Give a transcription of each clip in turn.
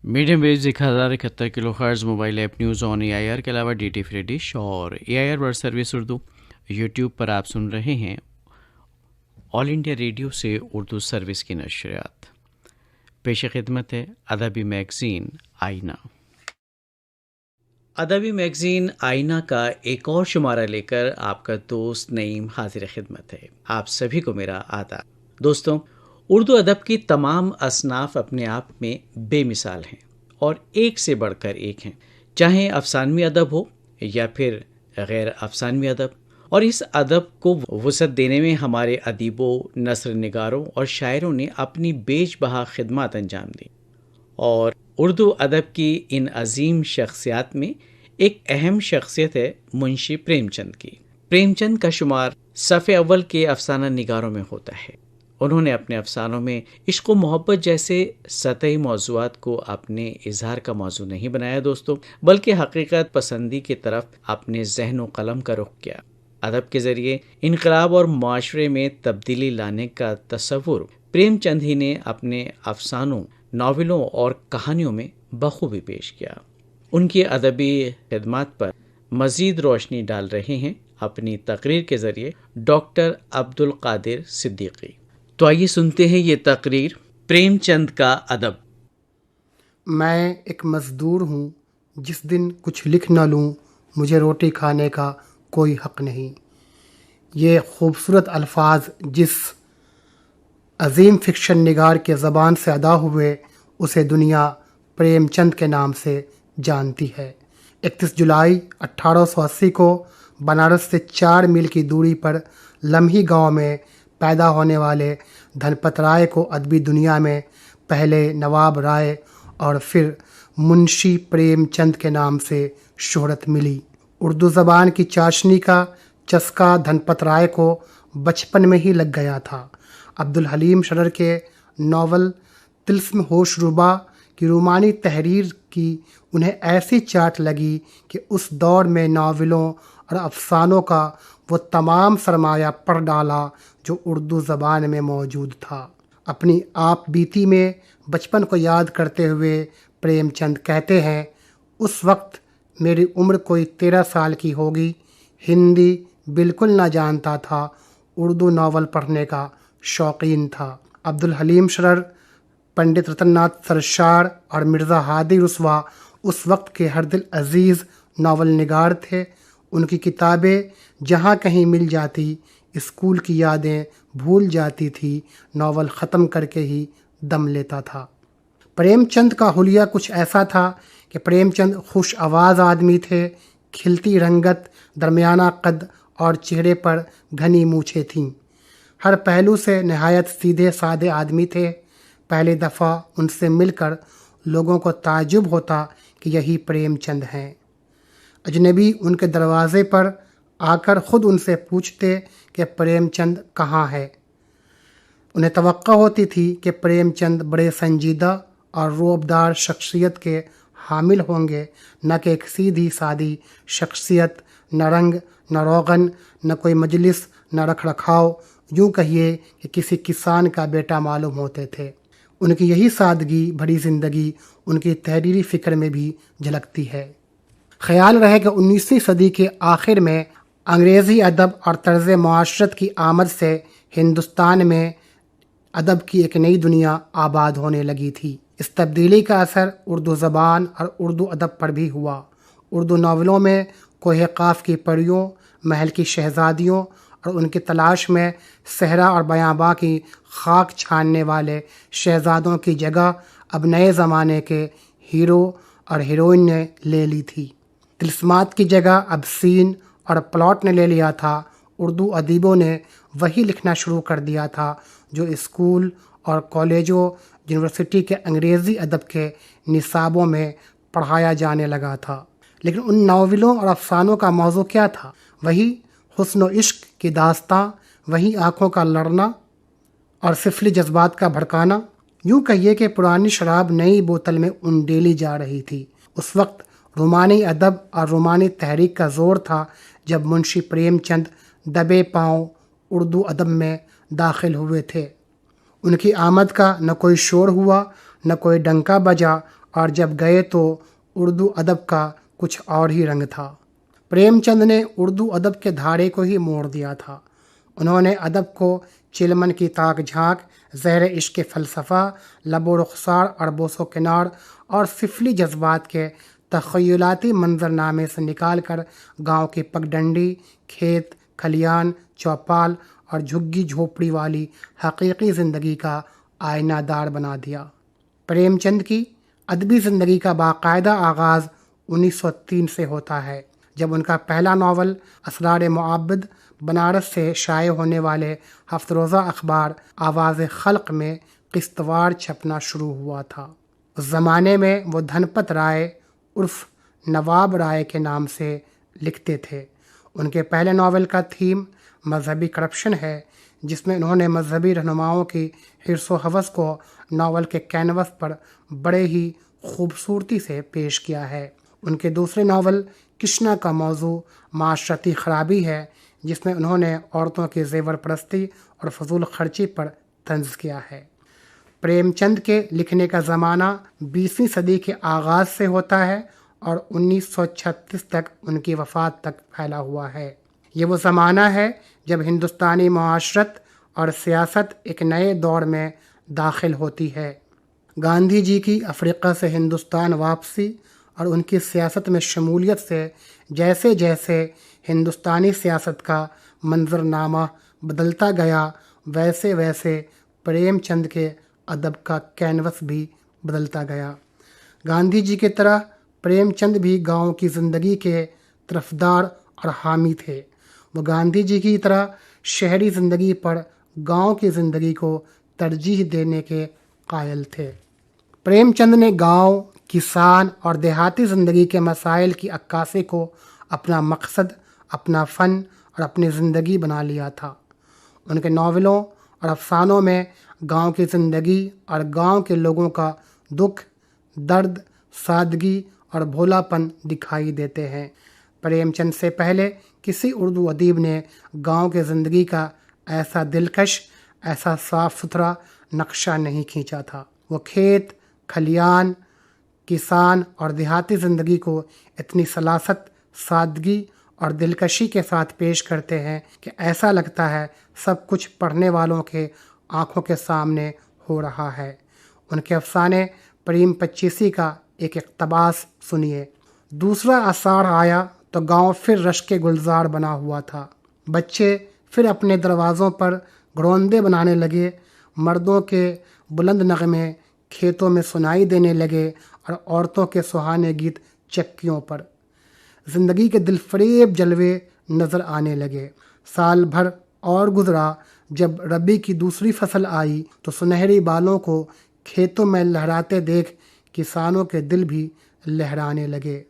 Medium waves 1071 kilohertz mobile app news on AIR کے علاوہ DT free dish اور AIR world service Urdu YouTube پر آپ سن رہے ہیں آل انڈیا ریڈیو سے اردو سروس کی نشریات۔ پیش خدمت ہے ادبی میگزین آئینہ۔ ادبی میگزین آئینہ کا ایک اور شمارہ لے کر آپ کا دوست نعیم حاضر خدمت ہے۔ آپ سبھی کو میرا آداب۔ دوستوں، اردو ادب کی تمام اصناف اپنے آپ میں بے مثال ہیں اور ایک سے بڑھ کر ایک ہیں، چاہے افسانوی ادب ہو یا پھر غیر افسانوی ادب۔ اور اس ادب کو وسعت دینے میں ہمارے ادیبوں، نثر نگاروں اور شاعروں نے اپنی بیش بہا خدمات انجام دی، اور اردو ادب کی ان عظیم شخصیات میں ایک اہم شخصیت ہے منشی پریم چند کی۔ پریم چند کا شمار صف اول کے افسانہ نگاروں میں ہوتا ہے۔ انہوں نے اپنے افسانوں میں عشق و محبت جیسے سطحی موضوعات کو اپنے اظہار کا موضوع نہیں بنایا دوستوں، بلکہ حقیقت پسندی کی طرف اپنے ذہن و قلم کا رخ کیا۔ ادب کے ذریعے انقلاب اور معاشرے میں تبدیلی لانے کا تصور پریم چند ہی نے اپنے افسانوں، ناولوں اور کہانیوں میں بخوبی پیش کیا۔ ان کی ادبی خدمات پر مزید روشنی ڈال رہے ہیں اپنی تقریر کے ذریعے ڈاکٹر عبدالقادر صدیقی۔ تو آئیے سنتے ہیں یہ تقریر، پریم چند کا ادب۔ میں ایک مزدور ہوں، جس دن کچھ لکھ نہ لوں مجھے روٹی کھانے کا کوئی حق نہیں۔ یہ خوبصورت الفاظ جس عظیم فکشن نگار کے زبان سے ادا ہوئے اسے دنیا پریم چند کے نام سے جانتی ہے۔ 31 جولائی 1880 کو بنارس سے 4 میل کی دوری پر لمحی گاؤں میں پیدا ہونے والے دھنپت رائے کو ادبی دنیا میں پہلے نواب رائے اور پھر منشی پریم چند کے نام سے شہرت ملی۔ اردو زبان کی چاشنی کا چسکا دھنپت رائے کو بچپن میں ہی لگ گیا تھا۔ عبدالحلیم شرر کے ناول طلسم ہوش ربا کی رومانی تحریر کی انہیں ایسی چاٹ لگی کہ اس دور میں ناولوں اور افسانوں کا وہ تمام سرمایہ پڑھ ڈالا جو اردو زبان میں موجود تھا۔ اپنی آپ بیتی میں بچپن کو یاد کرتے ہوئے پریم چند کہتے ہیں، اس وقت میری عمر کوئی 13 سال کی ہوگی، ہندی بالکل نہ جانتا تھا، اردو ناول پڑھنے کا شوقین تھا۔ عبدالحلیم شرر، پنڈت رتن ناتھ سرشار اور مرزا ہادی رسوا اس وقت کے ہر دل عزیز ناول نگار تھے۔ ان کی کتابیں جہاں کہیں مل جاتی، اسکول کی یادیں بھول جاتی تھی، ناول ختم کر کے ہی دم لیتا تھا۔ پریم چند کا حلیہ کچھ ایسا تھا کہ پریم چند خوش آواز آدمی تھے، کھلتی رنگت، درمیانہ قد اور چہرے پر گھنی مونچھیں تھیں۔ ہر پہلو سے نہایت سیدھے سادے آدمی تھے۔ پہلی دفعہ ان سے مل کر لوگوں کو تعجب ہوتا کہ یہی پریم چند ہیں۔ اجنبی ان کے دروازے پر آ کر خود ان سے پوچھتے کہ پریم چند کہاں ہے۔ انہیں توقع ہوتی تھی کہ پریم چند بڑے سنجیدہ اور رعبدار شخصیت کے حامل ہوں گے، نہ کہ ایک سیدھی سادی شخصیت، نہ رنگ، نہ روغن، نہ کوئی مجلس، نہ رکھ رکھاؤ، یوں کہیے کہ کسی کسان کا بیٹا معلوم ہوتے تھے۔ ان کی یہی سادگی بھری زندگی ان کی تحریری فکر میں بھی جھلکتی ہے۔ خیال رہے کہ 19ویں صدی کے آخر میں انگریزی ادب اور طرز معاشرت کی آمد سے ہندوستان میں ادب کی ایک نئی دنیا آباد ہونے لگی تھی۔ اس تبدیلی کا اثر اردو زبان اور اردو ادب پر بھی ہوا۔ اردو ناولوں میں کوہ قاف کی پریوں، محل کی شہزادیوں اور ان کی تلاش میں صحرا اور بیاباں کی خاک چھاننے والے شہزادوں کی جگہ اب نئے زمانے کے ہیرو اور ہیروئن نے لے لی تھی۔ طلسمات کی جگہ اب سین اور پلاٹ نے لے لیا تھا۔ اردو ادیبوں نے وہی لکھنا شروع کر دیا تھا جو اسکول اور کالجوں، یونیورسٹی کے انگریزی ادب کے نصابوں میں پڑھایا جانے لگا تھا۔ لیکن ان ناولوں اور افسانوں کا موضوع کیا تھا؟ وہی حسن و عشق کی داستاں، وہی آنکھوں کا لڑنا اور سفلی جذبات کا بھڑکانا۔ یوں کہیے کہ پرانی شراب نئی بوتل میں انڈیلی جا رہی تھی۔ اس وقت رومانی ادب اور رومانی تحریک کا زور تھا جب منشی پریم چند دبے پاؤں اردو ادب میں داخل ہوئے تھے۔ ان کی آمد کا نہ کوئی شور ہوا، نہ کوئی ڈنکا بجا اور جب گئے تو اردو ادب کا کچھ اور ہی رنگ تھا۔ پریم چند نے اردو ادب کے دھارے کو ہی موڑ دیا تھا۔ انہوں نے ادب کو چلمن کی تاک جھانک، زہر عشق فلسفہ، لب و رخسار اور بوس و کنار اور سفلی جذبات کے تخیلاتی منظرنامے سے نکال کر گاؤں کی پگڈنڈی، کھیت کھلیان، چوپال اور جھگی جھوپڑی والی حقیقی زندگی کا آئینہ دار بنا دیا۔ پریم چند کی ادبی زندگی کا باقاعدہ آغاز 1903 سے ہوتا ہے، جب ان کا پہلا ناول اسرار معبد بنارس سے شائع ہونے والے ہفت روزہ اخبار آواز خلق میں قسط وار چھپنا شروع ہوا تھا۔ اس زمانے میں وہ دھنپت رائے عرف نواب رائے کے نام سے لکھتے تھے۔ ان کے پہلے ناول کا تھیم مذہبی کرپشن ہے، جس میں انہوں نے مذہبی رہنماؤں کی حرص و ہوس کو ناول کے کینوس پر بڑے ہی خوبصورتی سے پیش کیا ہے۔ ان کے دوسرے ناول کشنا کا موضوع معاشرتی خرابی ہے، جس میں انہوں نے عورتوں کی زیور پرستی اور فضول خرچی پر طنز کیا ہے۔ پریم چند کے لکھنے کا زمانہ 20ویں صدی کے آغاز سے ہوتا ہے اور 1936 تک ان کی وفات تک پھیلا ہوا ہے۔ یہ وہ زمانہ ہے جب ہندوستانی معاشرت اور سیاست ایک نئے دور میں داخل ہوتی ہے۔ گاندھی جی کی افریقہ سے ہندوستان واپسی اور ان کی سیاست میں شمولیت سے جیسے جیسے ہندوستانی سیاست کا منظرنامہ بدلتا گیا، ویسے ویسے پریم چند کے ادب کا کینوس بھی بدلتا گیا۔ گاندھی جی کی طرح پریم چند بھی گاؤں کی زندگی کے طرفدار اور حامی تھے۔ وہ گاندھی جی کی طرح شہری زندگی پر گاؤں کی زندگی کو ترجیح دینے کے قائل تھے۔ پریم چند نے گاؤں، کسان اور دیہاتی زندگی کے مسائل کی عکاسی کو اپنا مقصد، اپنا فن اور اپنی زندگی بنا لیا تھا۔ ان کے ناولوں اور افسانوں میں گاؤں کی زندگی اور گاؤں کے لوگوں کا دکھ، درد، سادگی اور بھولا پن دکھائی دیتے ہیں۔ پریم چند سے پہلے کسی اردو ادیب نے گاؤں کے زندگی کا ایسا دلکش، ایسا صاف ستھرا نقشہ نہیں کھینچا تھا۔ وہ کھیت کھلیان، کسان اور دیہاتی زندگی کو اتنی سلاست، سادگی اور دلکشی کے ساتھ پیش کرتے ہیں کہ ایسا لگتا ہے سب کچھ پڑھنے والوں کے آنکھوں کے سامنے ہو رہا ہے۔ ان کے افسانے پریم پچیسی کا ایک اقتباس سنیے۔ دوسرا آثار آیا تو گاؤں پھر رشک گلزار بنا ہوا تھا۔ بچے پھر اپنے دروازوں پر گھروندے بنانے لگے، مردوں کے بلند نغمے کھیتوں میں سنائی دینے لگے اور عورتوں کے سہانے گیت چکیوں پر۔ زندگی کے دل فریب جلوے نظر آنے لگے۔ سال بھر اور گزرا، جب ربی کی دوسری فصل آئی تو سنہری بالوں کو کھیتوں میں لہراتے دیکھ کسانوں کے دل بھی لہرانے لگے۔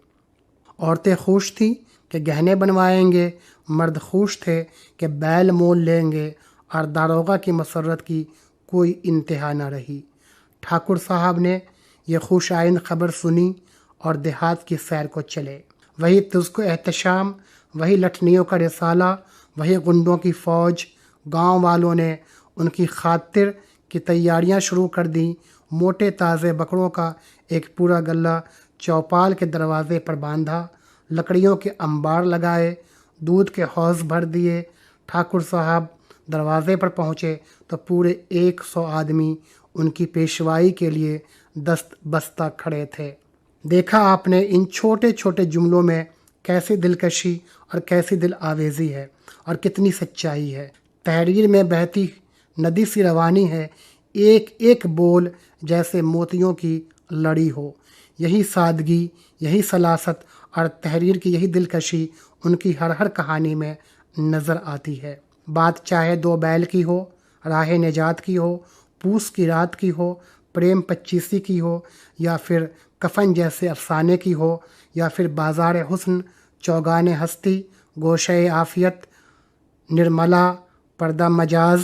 عورتیں خوش تھیں کہ گہنے بنوائیں گے، مرد خوش تھے کہ بیل مول لیں گے، اور داروغہ کی مسرت کی کوئی انتہا نہ رہی۔ ٹھاکر صاحب نے یہ خوش آئند خبر سنی اور دیہات کی سیر کو چلے۔ وہی تزک و احتشام، وہی لٹھنیوں کا رسالہ، وہی گنڈوں کی فوج۔ گاؤں والوں نے ان کی خاطر کی تیاریاں شروع کر دیں۔ موٹے تازے بکروں کا ایک پورا غلہ چوپال کے دروازے پر باندھا، لکڑیوں کے انبار لگائے، دودھ کے حوض بھر دیے۔ ٹھاکر صاحب دروازے پر پہنچے تو پورے 100 آدمی ان کی پیشوائی کے لیے دست بستہ کھڑے تھے۔ دیکھا آپ نے ان چھوٹے چھوٹے جملوں میں کیسی دلکشی اور کیسی دل آویزی ہے اور کتنی سچائی ہے۔ تحریر میں بہتی ندی سی روانی ہے، ایک ایک بول جیسے موتیوں کی لڑی ہو۔ یہی سادگی، یہی سلاست اور تحریر کی یہی دلکشی ان کی ہر ہر کہانی میں نظر آتی ہے۔ بات چاہے دو بیل کی ہو، راہ نجات کی ہو، پوس کی رات کی ہو، پریم پچیسی کی ہو، یا پھر کفن جیسے افسانے کی ہو، یا پھر بازار حسن، چوگان ہستی، گوشہ عافیت، نرملا، پردہ مجاز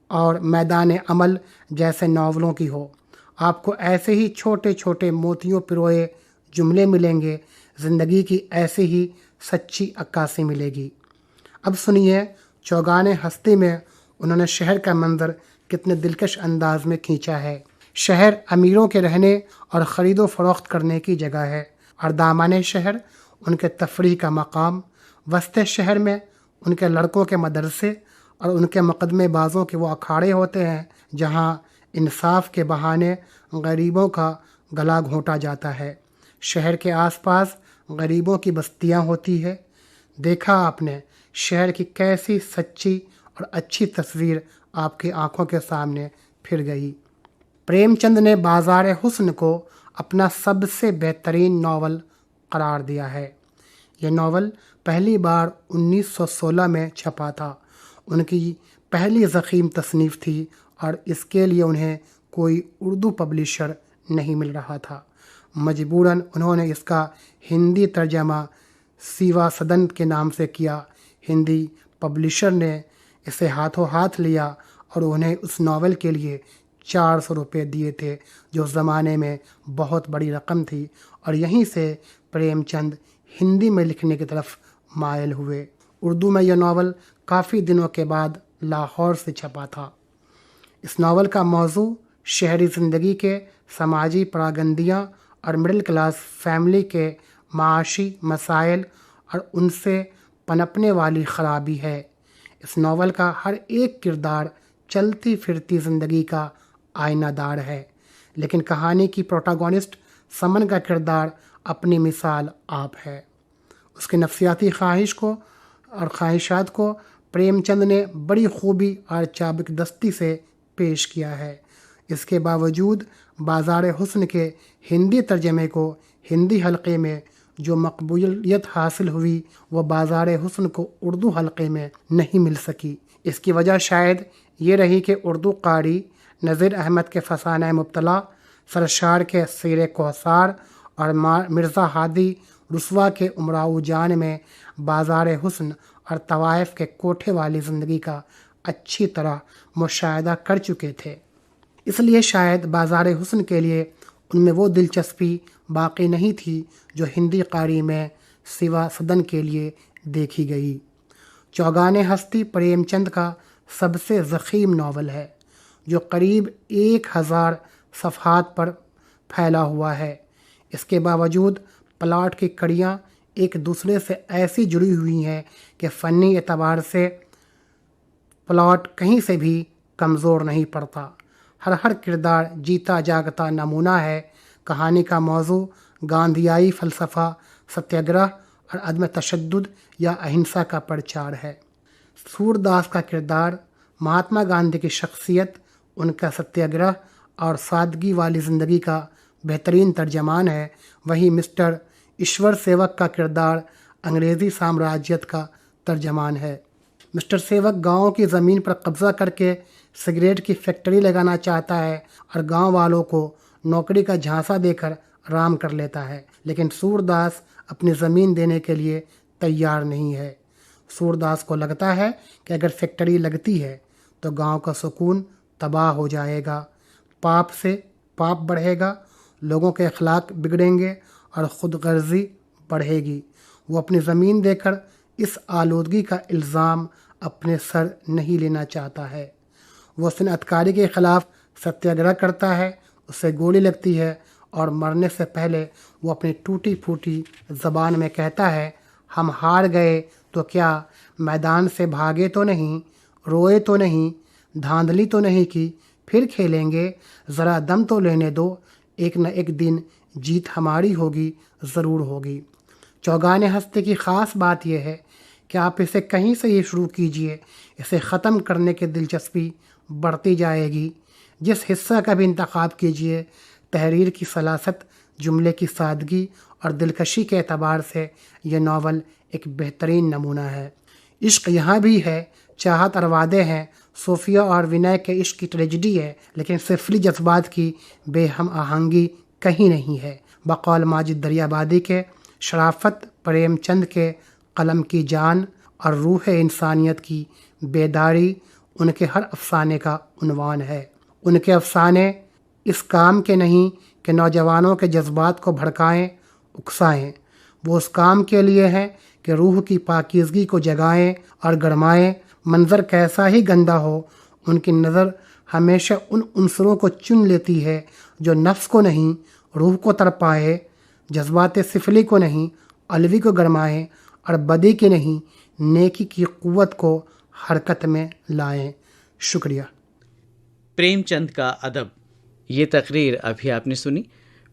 اور میدان عمل جیسے ناولوں کی ہو، آپ کو ایسے ہی چھوٹے چھوٹے موتیوں پروئے جملے ملیں گے، زندگی کی ایسی ہی سچی عکاسی ملے گی۔ اب سنیے چوگان ہستی میں انہوں نے شہر کا منظر کتنے دلکش انداز میں کھینچا ہے۔ شہر امیروں کے رہنے اور خرید و فروخت کرنے کی جگہ ہے اور دامن شہر ان کے تفریح کا مقام، وسط شہر میں ان کے لڑکوں کے مدرسے اور ان کے مقدمے بازوں کے وہ اکھاڑے ہوتے ہیں جہاں انصاف کے بہانے غریبوں کا گلا گھونٹا جاتا ہے۔ شہر کے آس پاس غریبوں کی بستیاں ہوتی ہے۔ دیکھا آپ نے شہر کی کیسی سچی اور اچھی تصویر آپ کی آنکھوں کے سامنے پھر گئی۔ پریم چند نے بازار حسن کو اپنا سب سے بہترین ناول قرار دیا ہے۔ یہ ناول پہلی بار 1916 میں چھپا تھا۔ ان کی پہلی ضخیم تصنیف تھی اور اس کے لیے انہیں کوئی اردو پبلشر نہیں مل رہا تھا۔ مجبوراً انہوں نے اس کا ہندی ترجمہ سیوا سدن کے نام سے کیا۔ ہندی پبلشر نے اسے ہاتھوں ہاتھ لیا اور انہیں اس ناول کے لیے 400 روپے دیے تھے، جو اس زمانے میں بہت بڑی رقم تھی، اور یہیں سے پریم چند ہندی میں لکھنے کی طرف مائل ہوئے۔ اردو میں یہ ناول کافی دنوں کے بعد لاہور سے چھپا تھا۔ اس ناول کا موضوع شہری زندگی کے سماجی پراگندیاں اور مڈل کلاس فیملی کے معاشی مسائل اور ان سے پنپنے والی خرابی ہے۔ اس ناول کا ہر ایک کردار چلتی پھرتی زندگی کا آئینہ دار ہے، لیکن کہانی کی پروٹاگونسٹ سمن کا کردار اپنی مثال آپ ہے۔ اس کی نفسیاتی خواہشات کو پریم چند نے بڑی خوبی اور چابک دستی سے پیش کیا ہے۔ اس کے باوجود بازار حسن کے ہندی ترجمے کو ہندی حلقے میں جو مقبولیت حاصل ہوئی وہ بازار حسن کو اردو حلقے میں نہیں مل سکی۔ اس کی وجہ شاید یہ رہی کہ اردو قاری نذیر احمد کے فسانہ مبتلا، سرشار کے سیر کوثر اور مرزا ہادی رسوا کے امراؤ جان میں بازار حسن اور طوائف کے کوٹھے والی زندگی کا اچھی طرح مشاہدہ کر چکے تھے۔ اس لیے شاید بازار حسن کے لیے ان میں وہ دلچسپی باقی نہیں تھی جو ہندی قاری میں سیوا سدن کے لیے دیکھی گئی۔ چوگان ہستی پریم چند کا سب سے ضخیم ناول ہے، جو قریب 1000 صفحات پر پھیلا ہوا ہے۔ اس کے باوجود پلاٹ کی کڑیاں ایک دوسرے سے ایسی جڑی ہوئی ہیں کہ فنی اعتبار سے پلاٹ کہیں سے بھی کمزور نہیں پڑتا۔ ہر کردار جیتا جاگتا نمونہ ہے۔ کہانی کا موضوع گاندھیائی فلسفہ، ستیہ گرہ اور عدم تشدد یا اہنسا کا پرچار ہے۔ سورداس کا کردار مہاتما گاندھی کی شخصیت، ان کا ستیہ گرہ اور سادگی والی زندگی کا بہترین ترجمان ہے۔ وہیں مسٹر ایشور سیوک کا کردار انگریزی سامراجیت کا ترجمان ہے۔ مسٹر سیوک گاؤں کی زمین پر قبضہ کر کے سگریٹ کی فیکٹری لگانا چاہتا ہے اور گاؤں والوں کو نوکری کا جھانسا دے کر آرام کر لیتا ہے، لیکن سورداس اپنی زمین دینے کے لیے تیار نہیں ہے۔ سورداس کو لگتا ہے کہ اگر فیکٹری لگتی ہے تو گاؤں کا سکون تباہ ہو جائے گا، پاپ سے پاپ بڑھے گا، لوگوں کے اخلاق بگڑیں گے اور خود غرضی بڑھے گی۔ وہ اپنی زمین دے کر اس آلودگی کا الزام اپنے سر نہیں لینا چاہتا ہے۔ وہ صنعت کاری کے خلاف ستیہ گرہ کرتا ہے، اسے گولی لگتی ہے اور مرنے سے پہلے وہ اپنی ٹوٹی پھوٹی زبان میں کہتا ہے، ہم ہار گئے تو کیا، میدان سے بھاگے تو نہیں، روئے تو نہیں، دھاندلی تو نہیں کی، پھر کھیلیں گے، ذرا دم تو لینے دو، ایک نہ ایک دن جیت ہماری ہوگی، ضرور ہوگی۔ چوگان ہستی کی خاص بات یہ ہے کہ آپ اسے کہیں سے ہی شروع کیجئے، اسے ختم کرنے کی دلچسپی بڑھتی جائے گی۔ جس حصہ کا بھی انتخاب کیجئے، تحریر کی سلاست، جملے کی سادگی اور دلکشی کے اعتبار سے یہ ناول ایک بہترین نمونہ ہے۔ عشق یہاں بھی ہے، چاہت اور وعدے ہیں، صوفیہ اور وینے کے عشق کی ٹریجڈی ہے، لیکن سفلی جذبات کی بے ہم آہنگی کہیں نہیں ہے۔ بقول ماجد دریابادی کے، شرافت پریم چند کے قلم کی جان اور روح انسانیت کی بیداری ان کے ہر افسانے کا عنوان ہے۔ ان کے افسانے اس کام کے نہیں کہ نوجوانوں کے جذبات کو بھڑکائیں، اکسائیں، وہ اس کام کے لیے ہیں کہ روح کی پاکیزگی کو جگائیں اور گرمائیں۔ منظر کیسا ہی گندا ہو، ان کی نظر ہمیشہ ان عنصروں کو چن لیتی ہے جو نفس کو نہیں روح کو تڑپائے، جذبات سفلی کو نہیں علوی کو گرمائے، اور بدی کی نہیں نیکی کی قوت کو حرکت میں لائیں۔ شکریہ۔ پریم چند کا ادب، یہ تقریر ابھی آپ نے سنی،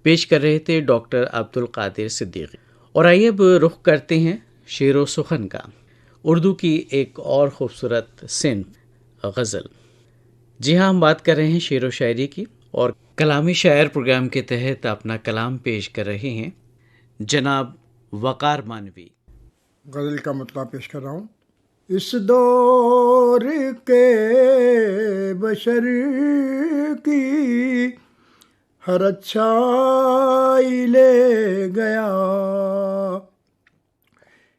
پیش کر رہے تھے ڈاکٹر عبد القادر صدیقی۔ اور آئیے اب رخ کرتے ہیں شعر و سخن کا، اردو کی ایک اور خوبصورت صنف غزل۔ جی ہاں، ہم بات کر رہے ہیں شعر و شاعری کی، اور کلامی شاعر پروگرام کے تحت اپنا کلام پیش کر رہے ہیں جناب وقار مانوی۔ غزل کا مطلب پیش کر رہا ہوں۔ اس دور کے بشر کی ہر اچھائی لے گیا،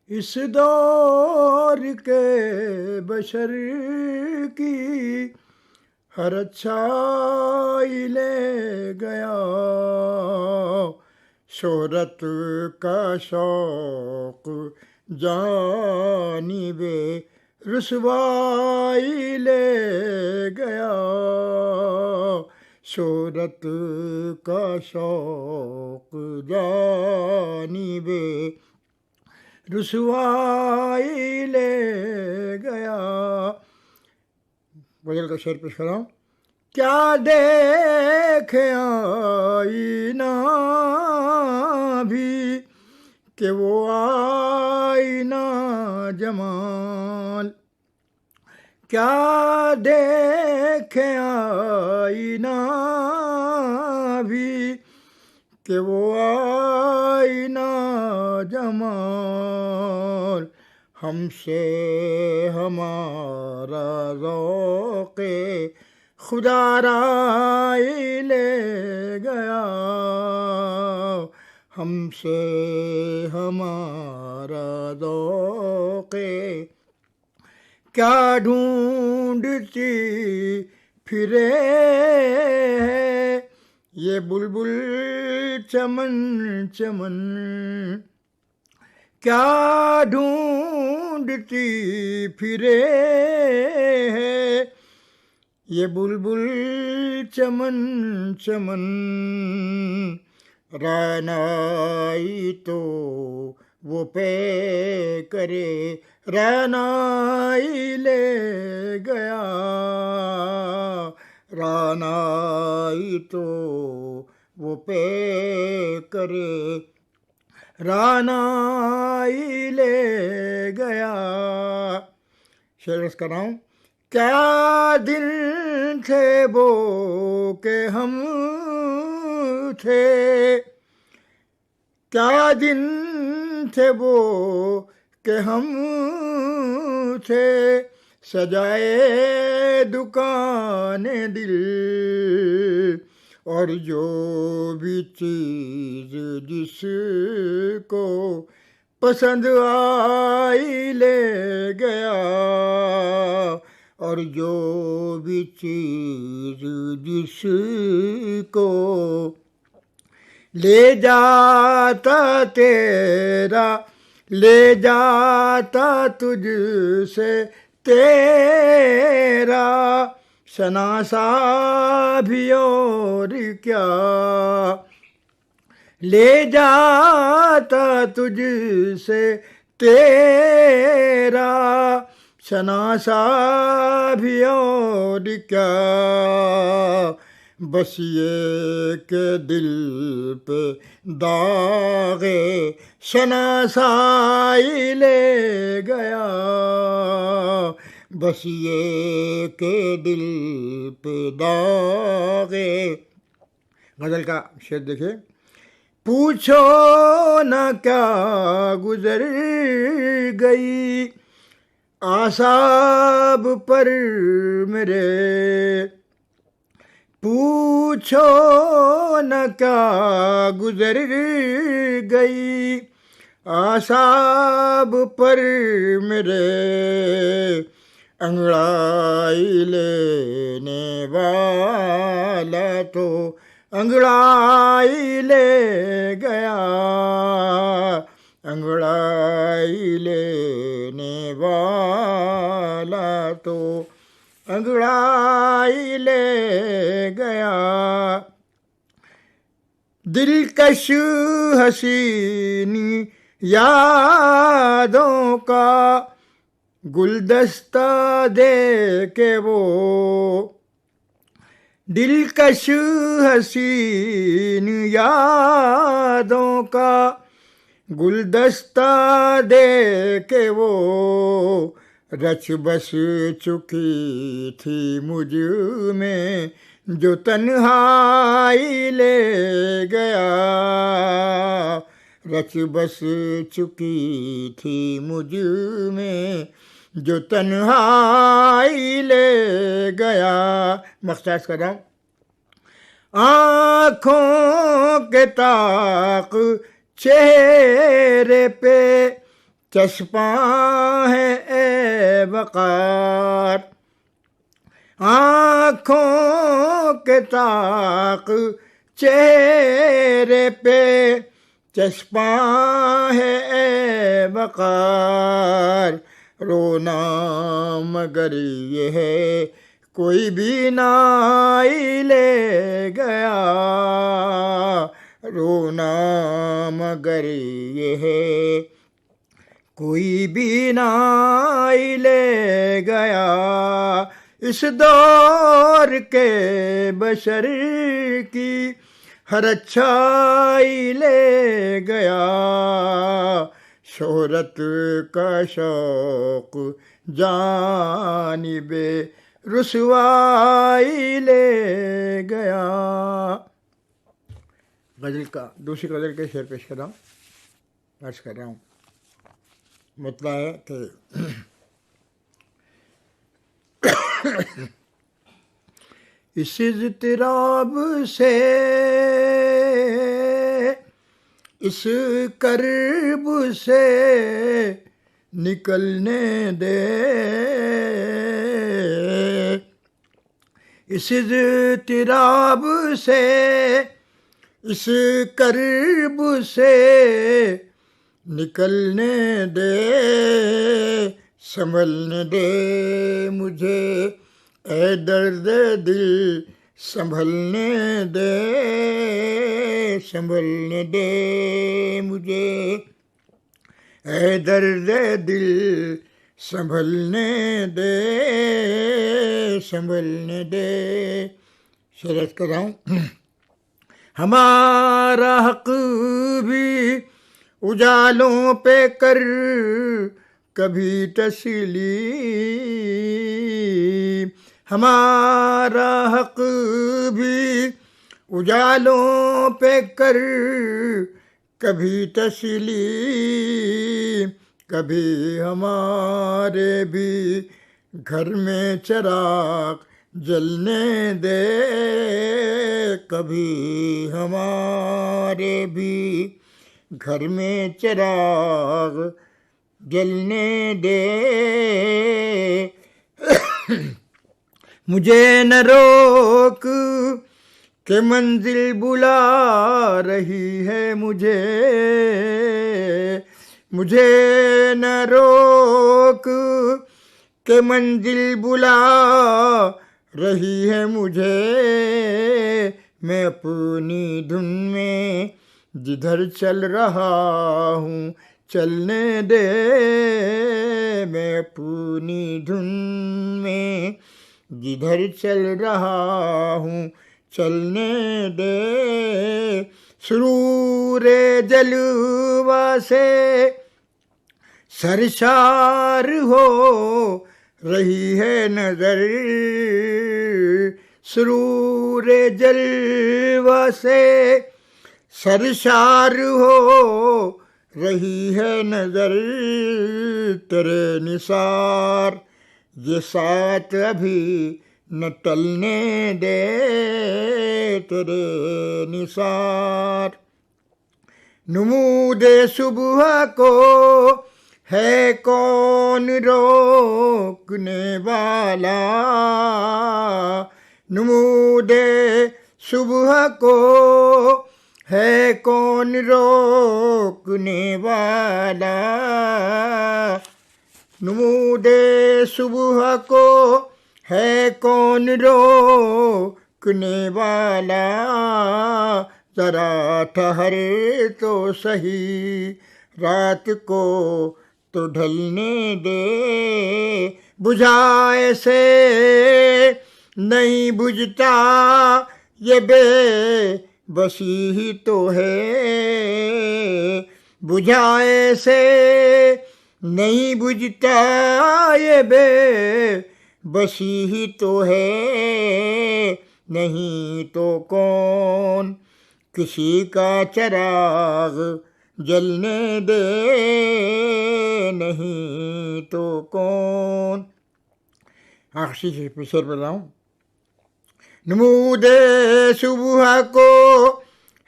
اس دور کے بشر کی ہر اچھائی لے گیا، شہرت کا شوق جانب رسوائی لے گیا، شہرت کا شوق جانب رسوائی لے گیا۔ غزل کا شعر پیش کر رہا ہوں۔ کیا دیکھے آئینہ بھی کہ وہ آئینہ جمال، کیا دیکھے آئینہ بھی کہ وہ آئینہ جمال، ہم سے ہمارا ذوق خدا رائی لے گیا، ہم سے ہمارا ذوق کیا ڈھونڈتی پھرے ہے یہ بلبل چمن چمن، کیا ڈھونڈتی پھرے ہے یہ بلبل چمن چمن، رعنائی تو وہ پے کرے رعنائی لے گیا، رعنائی تو وہ پے کرے رعنائی لے گیا۔ شعر کر رہا ہوں۔ کیا دن تھے وہ کہ ہم تھے، کیا دن تھے وہ کہ ہم تھے، سجائے دکان دل، اور جو بھی چیز جس کو پسند آئی لے گیا، اور جو بھی چیز جس کو لے جاتا تیرا، لے جاتا تجھ سے تیرا، شناسا بھی اور کیا، لے جاتا تجھ سے تیرا، شناسا بھی اور کیا، بس یہ کہ دل پہ داغ شناسائی لے گیا، بس یہ کہ دل پہ داغ۔ غزل کا شعر دیکھیں۔ پوچھو نہ کیا گزر گئی اعصاب پر میرے، پوچھو نہ کیا گزر گئی اعصاب پر میرے، انگڑائی لینے والا تو انگڑائی لے گیا، انگڑائی لینے والا تو انگڑائی لے گیا. دلکش حسین یادوں کا گلدستہ دے کے وہ، دلکش حسین یادوں کا گلدستہ دے کے وہ رچ بس چکی تھی مجھ میں جو تنہائی لے گیا. رچ بس چکی تھی مجھ میں جو تنہائی لے گیا. مختص کر رہا ہوں. آنکھوں کے طاق چہرے پہ چسپاں ہے اے وقار. آنکھوں کے طاق چہرے پہ چسپاں ہے اے وقار. رونا مگر یہ ہے کوئی بھی نائی لے گیا. رونا مگر یہ ہے کوئی بھی نائی لے گیا. اس دور کے بشر کی ہر اچھائی لے گیا. شہرت کا شوق جانب رسوائی لے گیا. غزل کا دوسری غزل کے شعر پیش کر رہا ہوں، عرض کر رہا ہوں. مطلب ہے کہ اس اضطراب سے، اس کرب سے نکلنے دے، اس اضطراب سے، اس کرب سے نکلنے دے. سنبھلنے دے مجھے اے درد دل، سنبھلنے دے، سنبھلنے دے مجھے اے درد دل، سنبھلنے دے، سنبھلنے دے. شرط کر رہا ہوں. ہمارا حق بھی اجالوں پہ کر کبھی تسلیم، ہمارا حق بھی اجالوں پہ کر کبھی تسلیم. کبھی ہمارے بھی گھر میں چراغ جلنے دے، کبھی ہمارے بھی گھر میں چراغ جلنے دے. مجھے نہ روک کہ منزل بلا رہی ہے مجھے، مجھے نہ روک کہ منزل بلا رہی ہے مجھے. میں اپنی دھن میں جدھر چل رہا ہوں چلنے دے، میں اپنی دھن میں جدھر چل رہا ہوں چلنے دے. سرور جلوہ سے سرشار ہو رہی ہے نظر، سرور جلوہ سے سرشار ہو رہی ہے نظر. تیرے نثار یہ ساتھ ابھی نہ ٹلنے دے، تیرے نثار. نمود صبح کو ہے کون روکنے والا، نمود صبح کو ہے کون روکنے والا، نمود صبح کو ہے کون روکنے والا، ذرا ٹھہر تو سہی، رات کو تو ڈھلنے دے، بجھائے سے نہیں بجھتا یہ بے بسی ہی تو ہے، بجھائے سے نہیں بجھتا یہ بے بسی ہی تو ہے، نہیں تو کون کسی کا چراغ جلنے دے، نہیں تو کون۔ آخری شعر پڑھ رہا ہوں۔ نمود صبح کو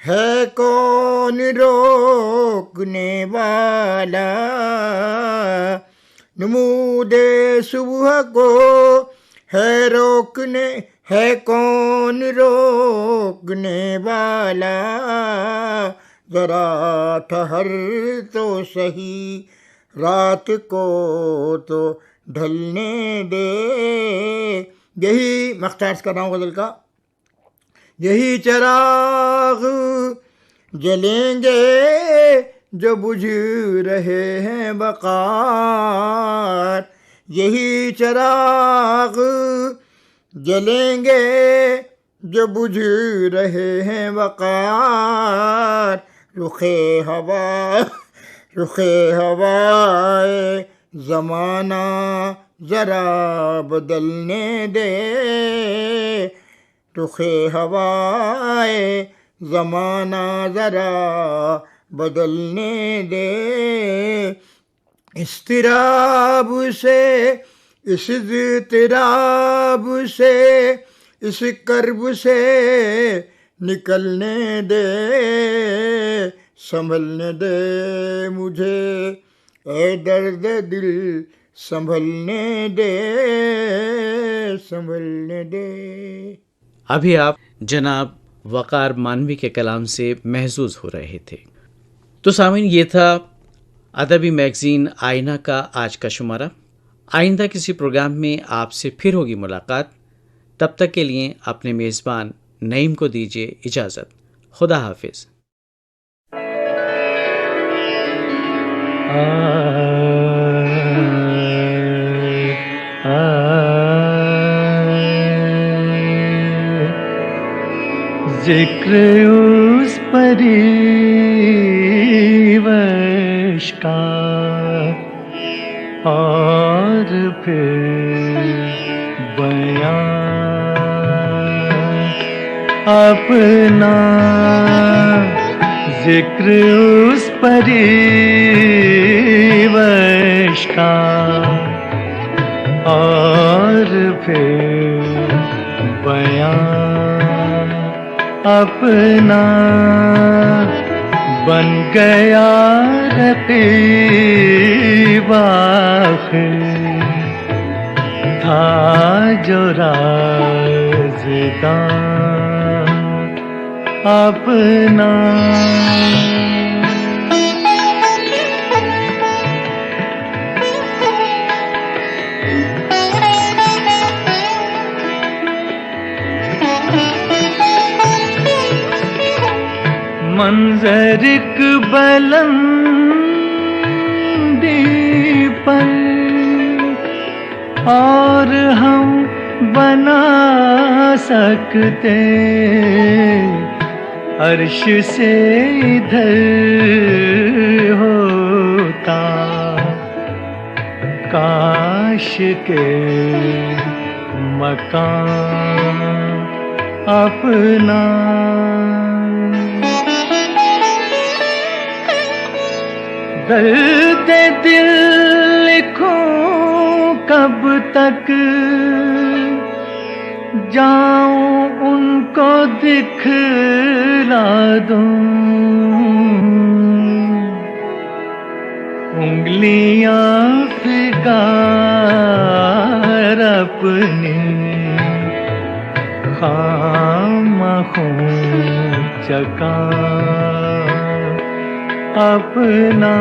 ہے کون روکنے والا، نمود صبح کو ہے کون روکنے والا، ذرا ٹھہر تو سہی، رات کو تو ڈھلنے دے۔ یہی مختار کر رہا ہوں غزل کا، یہی چراغ جلیں گے جو بجھ رہے ہیں وقار، یہی چراغ جلیں گے جو بجھ رہے ہیں وقار، رخ ہوائے زمانہ ذرا بدلنے دے، رخ ہوائے زمانہ ذرا بدلنے دے، اضطراب سے، اس اضطراب سے، اس کرب سے نکلنے دے، سنبھلنے دے مجھے اے درد دل، سنبھلنے دے، سنبھلنے دے۔ ابھی آپ جناب وقار مانوی کے کلام سے محظوظ ہو رہے تھے۔ تو سامعین، یہ تھا ادبی میگزین آئینہ کا آج کا شمارہ۔ آئندہ کسی پروگرام میں آپ سے پھر ہوگی ملاقات۔ تب تک کے لیے اپنے میزبان نعیم کو دیجیے اجازت۔ خدا حافظ۔ ذکر اس پریوش کا اور پھر بیان اپنا، ذکر اس پریوش کا اور پھر بیان اپنا، بن گیا رقیب آخر تھا جو رازداں اپنا۔ منظر ایک بلندی پر اور ہم بنا سکتے، عرش سے ادھر ہوتا کاش کے مکان اپنا۔ درد دل لکھوں کب تک، جاؤں ان کو دکھلا دوں، انگلیاں فگار اپنی خامخوں چکان اپنا۔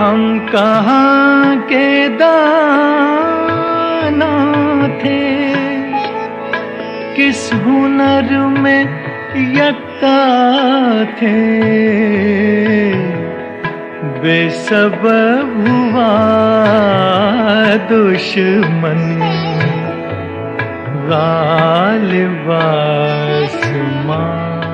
ہم کہاں کے دانا تھے، کس ہنر میں یکتا تھے، بے سبب ہوا دشمن غالب آسمان۔